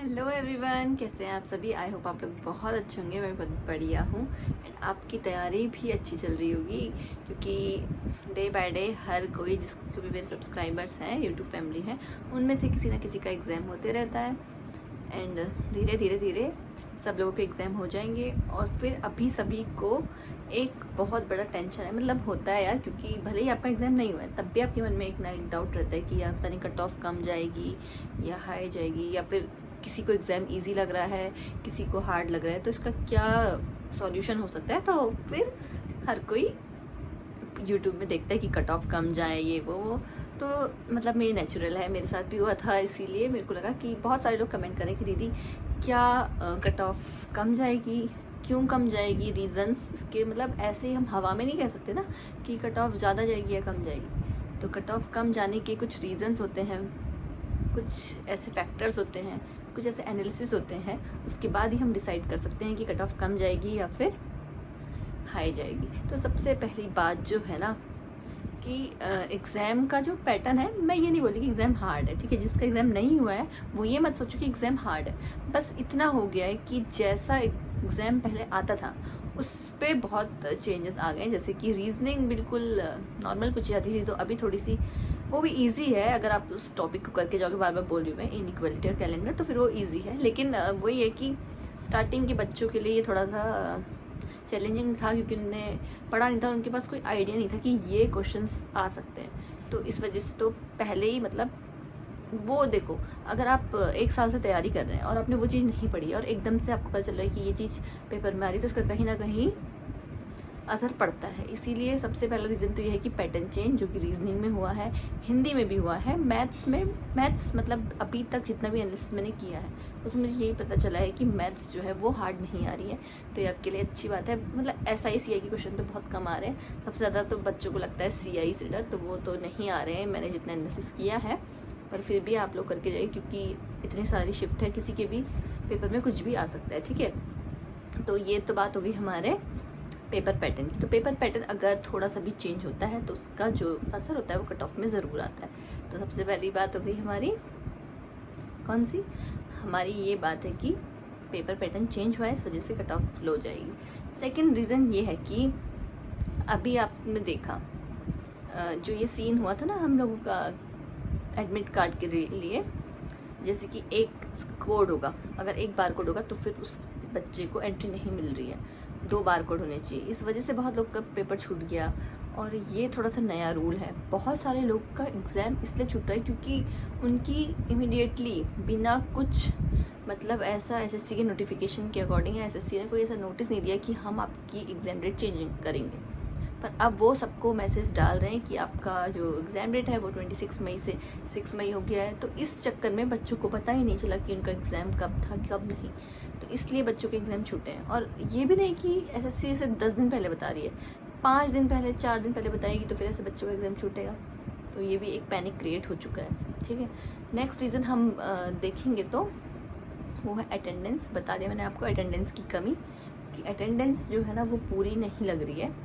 Hello everyone, कैसे हैं आप सभी। आई होप आप लोग बहुत अच्छे होंगे। मैं बहुत बढ़िया हूँ एंड आपकी तैयारी भी अच्छी चल रही होगी, क्योंकि डे बाय डे हर कोई जो भी मेरे सब्सक्राइबर्स हैं, यूट्यूब फैमिली हैं, उनमें से किसी ना किसी का एग्ज़ाम होते रहता है एंड धीरे धीरे धीरे सब लोगों के एग्ज़ाम हो जाएंगे। और फिर अभी सभी को एक बहुत बड़ा टेंशन है, मतलब होता है यार, क्योंकि भले ही आपका एग्ज़ाम नहीं हुआ है तब भी आपके मन में एक ना एक डाउट रहता है कि यार पता नहीं कट ऑफ कम जाएगी या हाई जाएगी, या फिर किसी को एग्ज़ाम इजी लग रहा है, किसी को हार्ड लग रहा है, तो इसका क्या सॉल्यूशन हो सकता है। तो फिर हर कोई यूट्यूब में देखता है कि कट ऑफ कम जाए, ये वो। तो मतलब मेरी नेचुरल है, मेरे साथ भी हुआ था, इसीलिए मेरे को लगा कि बहुत सारे लोग कमेंट करें कि दीदी क्या कट ऑफ कम जाएगी, क्यों कम जाएगी, रीज़न्स इसके। मतलब ऐसे ही हम हवा में नहीं कह सकते ना कि कट ऑफ ज़्यादा जाएगी या कम जाएगी। तो कट ऑफ कम जाने के कुछ रीज़न्स होते हैं, कुछ ऐसे फैक्टर्स होते हैं, कुछ ऐसे एनालिसिस होते हैं, उसके बाद ही हम डिसाइड कर सकते हैं कि कट ऑफ कम जाएगी या फिर हाई जाएगी। तो सबसे पहली बात जो है ना कि एग्ज़ाम का जो पैटर्न है, मैं ये नहीं बोली कि एग्ज़ाम हार्ड है, ठीक है। जिसका एग्ज़ाम नहीं हुआ है वो ये मत सोचो कि एग्ज़ाम हार्ड है। बस इतना हो गया है कि जैसा एग्ज़ाम पहले आता था उस पर बहुत चेंजेस आ गए। जैसे कि रीजनिंग बिल्कुल नॉर्मल पूछी जाती थी, तो अभी थोड़ी सी वो भी इजी है। अगर आप उस टॉपिक को करके जाओगे, बार बार बोल रही हूँ मैं, इनइक्वालिटी और कैलेंडर, तो फिर वो इजी है। लेकिन वही है कि स्टार्टिंग के बच्चों के लिए ये थोड़ा सा चैलेंजिंग था, क्योंकि उन्हें पढ़ा नहीं था, उनके पास कोई आइडिया नहीं था कि ये क्वेश्चंस आ सकते हैं। तो इस वजह से तो पहले ही मतलब वो देखो, अगर आप एक साल से तैयारी कर रहे हैं और आपने वो चीज़ नहीं पढ़ी और एकदम से आपको पता चल रहा है कि ये चीज़ पेपर में आ रही है, तो उसका कहीं ना कहीं असर पड़ता है। इसीलिए सबसे पहला रीज़न तो ये है कि पैटर्न चेंज, जो कि रीजनिंग में हुआ है, हिंदी में भी हुआ है, मैथ्स में। मैथ्स मतलब अभी तक जितना भी एनालिसिस मैंने किया है उसमें मुझे यही पता चला है कि मैथ्स जो है वो हार्ड नहीं आ रही है। तो ये आपके लिए अच्छी बात है। मतलब SI CI के क्वेश्चन तो बहुत कम आ रहे हैं। सबसे ज़्यादा तो बच्चों को लगता है CI से डर, तो वो तो नहीं आ रहे हैं, मैंने जितना एनालिसिस किया है। पर फिर भी आप लोग करके जाइए, क्योंकि इतनी सारी शिफ्ट है, किसी के भी पेपर में कुछ भी आ सकता है, ठीक है। तो ये तो बात हो गई हमारे पेपर पैटर्न की। तो पेपर पैटर्न अगर थोड़ा सा भी चेंज होता है तो उसका जो असर होता है वो कट ऑफ में ज़रूर आता है। तो सबसे पहली बात हो गई हमारी कौन सी, हमारी ये बात है कि पेपर पैटर्न चेंज हुआ है, इस वजह से कट ऑफ लो जाएगी। सेकंड रीज़न ये है कि अभी आपने देखा जो ये सीन हुआ था ना हम लोगों का एडमिट कार्ड के लिए, जैसे कि एक कोड होगा, अगर एक बार कोड होगा तो फिर उस बच्चे को एंट्री नहीं मिल रही है, 2 बार कोड होने चाहिए। इस वजह से बहुत लोग का पेपर छूट गया, और ये थोड़ा सा नया रूल है। बहुत सारे लोग का एग्ज़ाम इसलिए छूट रहा है क्योंकि उनकी इमीडिएटली बिना कुछ मतलब ऐसा SSC के नोटिफिकेशन के अकॉर्डिंग या SSC ने कोई ऐसा नोटिस नहीं दिया कि हम आपकी एग्ज़ाम डेट चेंज करेंगे, पर अब वो सबको मैसेज डाल रहे हैं कि आपका जो एग्ज़ाम डेट है वो 26 मई से 6 मई हो गया है। तो इस चक्कर में बच्चों को पता ही नहीं चला कि उनका एग्ज़ाम कब था कब नहीं, तो इसलिए बच्चों के एग्ज़ाम छूटे हैं। और ये भी नहीं कि SSC से 10 दिन पहले बता रही है, 5 दिन पहले 4 दिन पहले बताएगी, तो फिर ऐसे बच्चों का एग्ज़ाम छूटेगा। तो ये भी एक पैनिक क्रिएट हो चुका है, ठीक है। नेक्स्ट रीज़न हम देखेंगे तो वो है अटेंडेंस। बता दिया मैंने आपको अटेंडेंस की कमी, कि अटेंडेंस जो है ना वो पूरी नहीं लग रही है।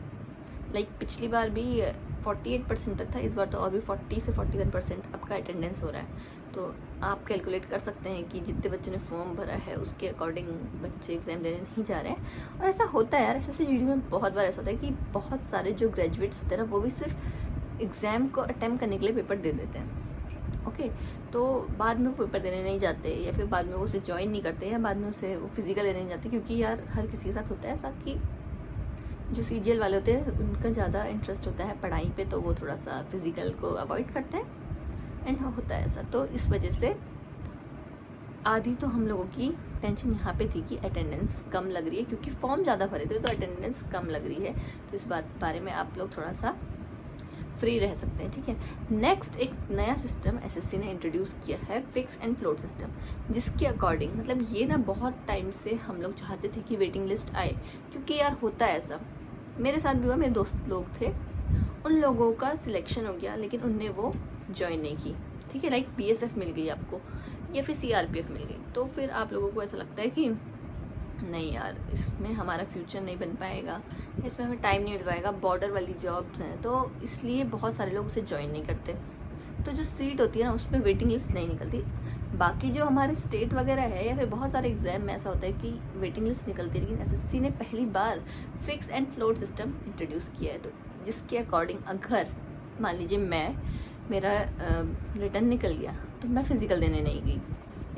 लाइक पिछली बार भी 48% तक था, इस बार तो और भी 40 से 41% आपका अटेंडेंस हो रहा है। तो आप कैलकुलेट कर सकते हैं कि जितने बच्चों ने फॉर्म भरा है उसके अकॉर्डिंग बच्चे एग्ज़ाम देने नहीं जा रहे हैं। और ऐसा होता है यार, SSC GD में बहुत बार ऐसा होता है कि बहुत सारे जो ग्रेजुएट्स होते हैं ना वो भी सिर्फ एग्ज़ाम को अटैम्प्ट करने के लिए पेपर दे देते हैं, ओके। तो बाद में वो पेपर देने नहीं जाते, या फिर बाद में वो उसे ज्वाइन नहीं करते, या बाद में उसे वो फिजिकल देने नहीं जाते, क्योंकि यार हर किसी के साथ होता है ऐसा कि जो CGL वाले होते हैं उनका ज़्यादा इंटरेस्ट होता है पढ़ाई पे, तो वो थोड़ा सा फिजिकल को अवॉइड करते हैं एंड होता है ऐसा। तो इस वजह से आधी तो हम लोगों की टेंशन यहाँ पे थी कि अटेंडेंस कम लग रही है, क्योंकि फॉर्म ज़्यादा भरे थे तो अटेंडेंस कम लग रही है। तो इस बारे में आप लोग थोड़ा सा फ्री रह सकते हैं, ठीक है। नेक्स्ट एक नया सिस्टम SSC ने इंट्रोड्यूस किया है, फिक्स एंड फ्लोट सिस्टम, जिसके अकॉर्डिंग मतलब ये ना बहुत टाइम से हम लोग चाहते थे कि वेटिंग लिस्ट आए, क्योंकि यार होता है ऐसा, मेरे साथ भी हुआ, मेरे दोस्त लोग थे, उन लोगों का सिलेक्शन हो गया लेकिन उनने वो ज्वाइन नहीं की, ठीक है। लाइक BSF मिल गई आपको या फिर CRPF मिल गई, तो फिर आप लोगों को ऐसा लगता है कि नहीं यार इसमें हमारा फ्यूचर नहीं बन पाएगा, इसमें हमें टाइम नहीं मिल पाएगा, बॉर्डर वाली जॉब्स हैं, तो इसलिए बहुत सारे लोग उसे ज्वाइन नहीं करते। तो जो सीट होती है ना उसमें वेटिंग लिस्ट नहीं निकलती। बाकी जो हमारे स्टेट वगैरह है या फिर बहुत सारे एग्जाम में ऐसा होता है कि वेटिंग लिस्ट निकलती है, लेकिन एसएससी ने पहली बार fix and float system introduce किया है। तो जिसके अकॉर्डिंग अगर मान लीजिए मेरा रिटर्न निकल गया तो मैं फिज़िकल देने नहीं गई,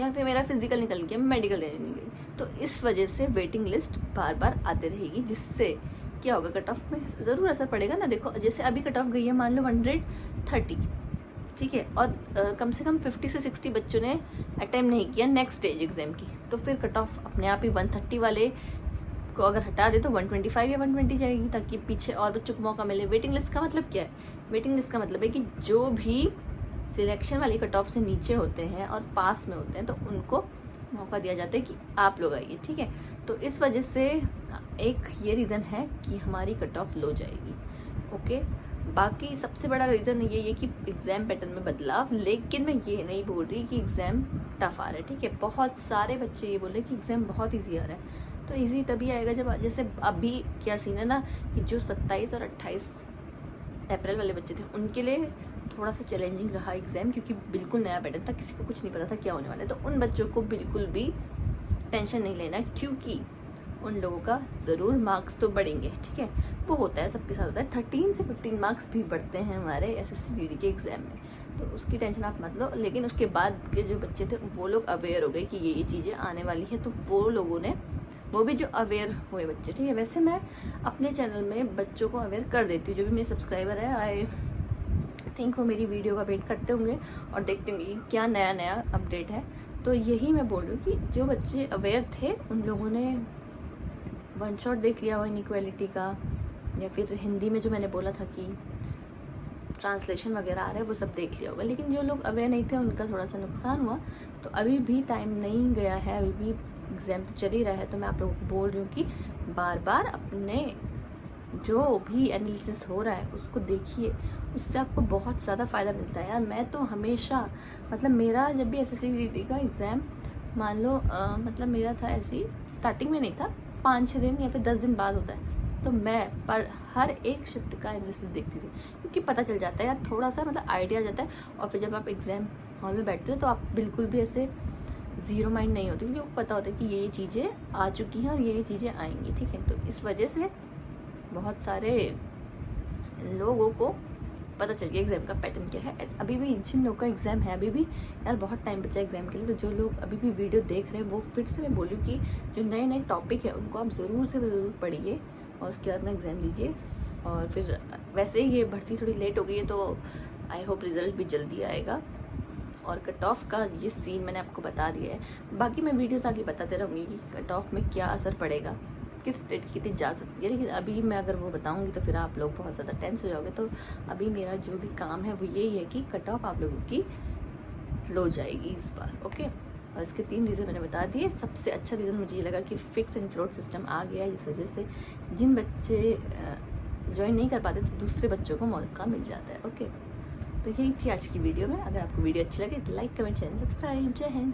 या फिर मेरा फिज़िकल निकल गया मैं मेडिकल देने नहीं गई, तो इस वजह से वेटिंग लिस्ट बार बार आते रहेगी, जिससे क्या होगा, कट ऑफ में ज़रूर असर पड़ेगा ना। देखो जैसे अभी कट ऑफ गई है मान लो 130, ठीक है, और कम से कम 50 से 60 बच्चों ने अटेम्प्ट नहीं किया नेक्स्ट स्टेज एग्ज़ाम की, तो फिर कट ऑफ अपने आप ही 130 वाले को अगर हटा दे तो 125 या 120 जाएगी, ताकि पीछे और बच्चों को मौका मिले। वेटिंग लिस्ट का मतलब क्या है? वेटिंग लिस्ट का मतलब है कि जो भी सिलेक्शन वाली कट ऑफ से नीचे होते हैं और पास में होते हैं तो उनको मौका दिया जाता है कि आप लोग आइए, ठीक है। तो इस वजह से एक ये रीज़न है कि हमारी कट ऑफ लो जाएगी, ओके। बाकी सबसे बड़ा रीज़न ये है कि एग्ज़ाम पैटर्न में बदलाव, लेकिन मैं ये नहीं बोल रही कि एग्ज़ाम टफ आ रहा है, ठीक है। बहुत सारे बच्चे ये बोल रहे हैं कि एग्ज़ाम बहुत ईजी आ रहा है, तो ईजी तभी आएगा जब, जैसे अभी क्या सीन है ना कि जो 27 और 28 अप्रैल वाले बच्चे थे उनके लिए थोड़ा सा चैलेंजिंग रहा एग्ज़ाम, क्योंकि बिल्कुल नया पैटर्न था, किसी को कुछ नहीं पता था क्या होने वाला है। तो उन बच्चों को बिल्कुल भी टेंशन नहीं लेना, क्योंकि उन लोगों का ज़रूर मार्क्स तो बढ़ेंगे, ठीक है। वो होता है, सबके साथ होता है, 13 से 15 मार्क्स भी बढ़ते हैं हमारे एसएससी जीडी के एग्ज़ाम में, तो उसकी टेंशन आप मत लो। लेकिन उसके बाद के जो बच्चे थे वो लोग अवेयर हो गए कि ये चीज़ें आने वाली हैं, तो वो लोगों ने, वो भी जो अवेयर हुए बच्चे, ठीक है। वैसे मैं अपने चैनल में बच्चों को अवेयर कर देती हूँ, जो भी मेरे सब्सक्राइबर है, आई थिंक वो मेरी वीडियो का वेट करते होंगे और देखते होंगे कि क्या नया नया अपडेट है। तो यही मैं बोल रही हूँ कि जो बच्चे अवेयर थे उन लोगों ने वन शॉट देख लिया हो इनइक्वालिटी का, या फिर हिंदी में जो मैंने बोला था कि ट्रांसलेशन वगैरह आ रहा है वो सब देख लिया होगा। लेकिन जो लोग अवेयर नहीं थे उनका थोड़ा सा नुकसान हुआ। तो अभी भी टाइम नहीं गया है, अभी भी एग्ज़ाम तो चल ही रहा है, तो मैं आप लोगों को बोल रही हूँ कि बार बार अपने जो भी एनालिसिस हो रहा है उसको देखिए, उससे आपको बहुत ज़्यादा फ़ायदा मिलता है यार। मैं तो हमेशा, मतलब मेरा जब भी एसएससी जीडी का एग्ज़ाम मान लो मतलब मेरा था ऐसी स्टार्टिंग में नहीं था, 5-6 दिन या फिर 10 दिन बाद होता है, तो मैं पर हर एक शिफ्ट का एनालिसिस देखती थी, क्योंकि पता चल जाता है यार, थोड़ा सा मतलब आइडिया आ जाता है। और फिर जब आप एग्ज़ाम हॉल में बैठते हो तो आप बिल्कुल भी ऐसे ज़ीरो माइंड नहीं होती, क्योंकि आपको पता होता है कि ये चीज़ें आ चुकी हैं और ये चीज़ें आएंगी, ठीक है। तो इस वजह से बहुत सारे लोगों को पता चल गया एग्ज़ाम का पैटर्न क्या है। अभी भी जिन लोगों का एग्ज़ाम है, अभी भी यार बहुत टाइम बचा है एग्ज़ाम के लिए, तो जो लोग अभी भी वीडियो देख रहे हैं वो फिर से मैं बोलूँ कि जो नए नए टॉपिक है उनको आप ज़रूर से ज़रूर पढ़िए और उसके बाद अपना एग्ज़ाम लीजिए। और फिर वैसे ही ये भर्ती थोड़ी लेट हो गई है, तो आई होप रिज़ल्ट भी जल्दी आएगा। और कट ऑफ का ये सीन मैंने आपको बता दिया है, बाकी मैं वीडियोस आगे बताते रहूँगी कि कट ऑफ में क्या असर पड़ेगा, किस स्टेट की कितनी जा सकती है। लेकिन अभी मैं अगर वो बताऊंगी तो फिर आप लोग बहुत ज़्यादा टेंस हो जाओगे। तो अभी मेरा जो भी काम है वो यही है कि कट ऑफ आप लोगों की लो जाएगी इस बार, ओके। और इसके 3 रीज़न मैंने बता दिए। सबसे अच्छा रीज़न मुझे ये लगा कि फिक्स एंड फ्लोट सिस्टम आ गया है, इस वजह से जिन बच्चे ज्वाइन नहीं कर पाते तो दूसरे बच्चों को मौका मिल जाता है, ओके। तो यही थी आज की वीडियो में। अगर आपको वीडियो अच्छी लगे तो लाइक, कमेंट, चैनल सब्सक्राइब। जय हिंद।